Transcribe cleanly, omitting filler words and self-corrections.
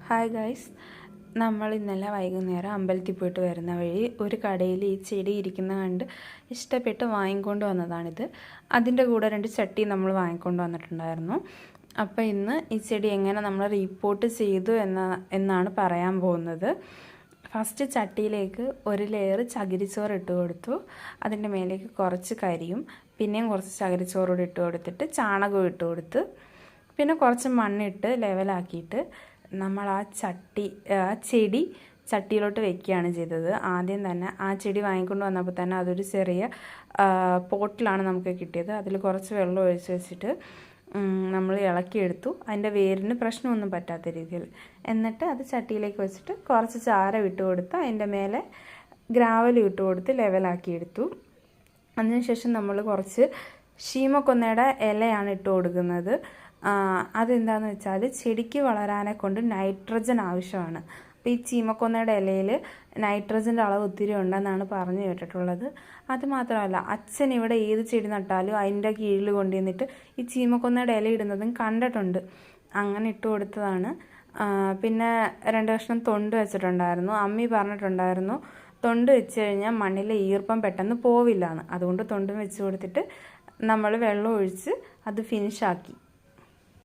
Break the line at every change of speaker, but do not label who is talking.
Hi guys, നമ്മൾ ഇന്നലെ വൈകുന്നേരം അമ്പലത്തിൽ പോയിട്ട് വരുന്ന വഴി ഒരു കടയിൽ ഈ ചെടി ഇരിക്കുന്ന കണ്ട് ഇഷ്ടപ്പെട്ട് വാങ്ങിക്കൊണ്ട് വന്നതാണിത്. അതിൻ്റെ കൂടെ 2 ചട്ടി നമ്മൾ വാങ്ങിക്കൊണ്ട് വന്നിട്ടുണ്ടായിരുന്നു. അപ്പോൾ ഇന്ന് ഈ ചെടി എങ്ങനെ നമ്മൾ റീപോർട്ട് ചെയ്തു എന്നാണ് പറയാൻ പോകുന്നത്. ഫസ്റ്റ് ചട്ടിയിലേക്ക് ഒരു ലെയർ ചകിരിച്ചോറ് ഇട്ട് കൊടുത്തു. അതിൻ്റെ മേലേക്ക് കുറച്ച് കരിയും പിന്നെയും കുറച്ച് ചകിരിച്ചോറൂടെ ഇട്ട് കൊടുത്തിട്ട് ചാണകവും ഇട്ട് കൊടുത്ത് പിന്നെ കുറച്ച് മണ്ണിട്ട് ലെവലാക്കിയിട്ട് നമ്മൾ ആ ചെടി ചട്ടിയിലോട്ട് വെക്കുകയാണ് ചെയ്തത്. ആദ്യം തന്നെ ആ ചെടി വാങ്ങിക്കൊണ്ട് വന്നപ്പോൾ തന്നെ അതൊരു ചെറിയ പോട്ടിലാണ് നമുക്ക് കിട്ടിയത്. അതിൽ കുറച്ച് വെള്ളം ഒഴിച്ച് വെച്ചിട്ട് നമ്മൾ ഇളക്കിയെടുത്തു, അതിൻ്റെ വേരിന് പ്രശ്നമൊന്നും പറ്റാത്ത രീതിയിൽ. എന്നിട്ട് അത് ചട്ടിയിലേക്ക് വെച്ചിട്ട് കുറച്ച് ചാരം ഇട്ട് കൊടുത്ത് അതിൻ്റെ മേലെ ഗ്രാവൽ ഇട്ട് കൊടുത്ത് ലെവലാക്കിയെടുത്തു. അതിനുശേഷം നമ്മൾ കുറച്ച് ശീമക്കൊന്നയുടെ ഇലയാണ് ഇട്ട് കൊടുക്കുന്നത്. അതെന്താണെന്ന് വെച്ചാൽ ചെടിക്ക് വളരാനെ കൊണ്ട് നൈട്രജൻ ആവശ്യമാണ്. അപ്പോൾ ഈ ചീമക്കൊന്നയുടെ ഇലയിൽ നൈട്രജൻ്റെ അളവ് ഒത്തിരി ഉണ്ടെന്നാണ് പറഞ്ഞു കേട്ടിട്ടുള്ളത്. അതുമാത്രമല്ല, അച്ഛൻ ഇവിടെ ഏത് ചെടി നട്ടാലും അതിൻ്റെ കീഴിൽ കൊണ്ടുവന്നിട്ട് ഈ ചീമക്കൊന്നയുടെ ഇല ഇടുന്നതും കണ്ടിട്ടുണ്ട്. അങ്ങനെ ഇട്ട് കൊടുത്തതാണ്. പിന്നെ 2 കഷ്ണം തൊണ്ട് വെച്ചിട്ടുണ്ടായിരുന്നു. അമ്മി പറഞ്ഞിട്ടുണ്ടായിരുന്നു തൊണ്ട് വെച്ച് കഴിഞ്ഞാൽ മണ്ണിലെ ഈർപ്പം പെട്ടെന്ന് പോവില്ല എന്ന്. അതുകൊണ്ട് തൊണ്ടും വെച്ച് കൊടുത്തിട്ട് നമ്മൾ വെള്ളം ഒഴിച്ച് അത് ഫിനിഷാക്കി.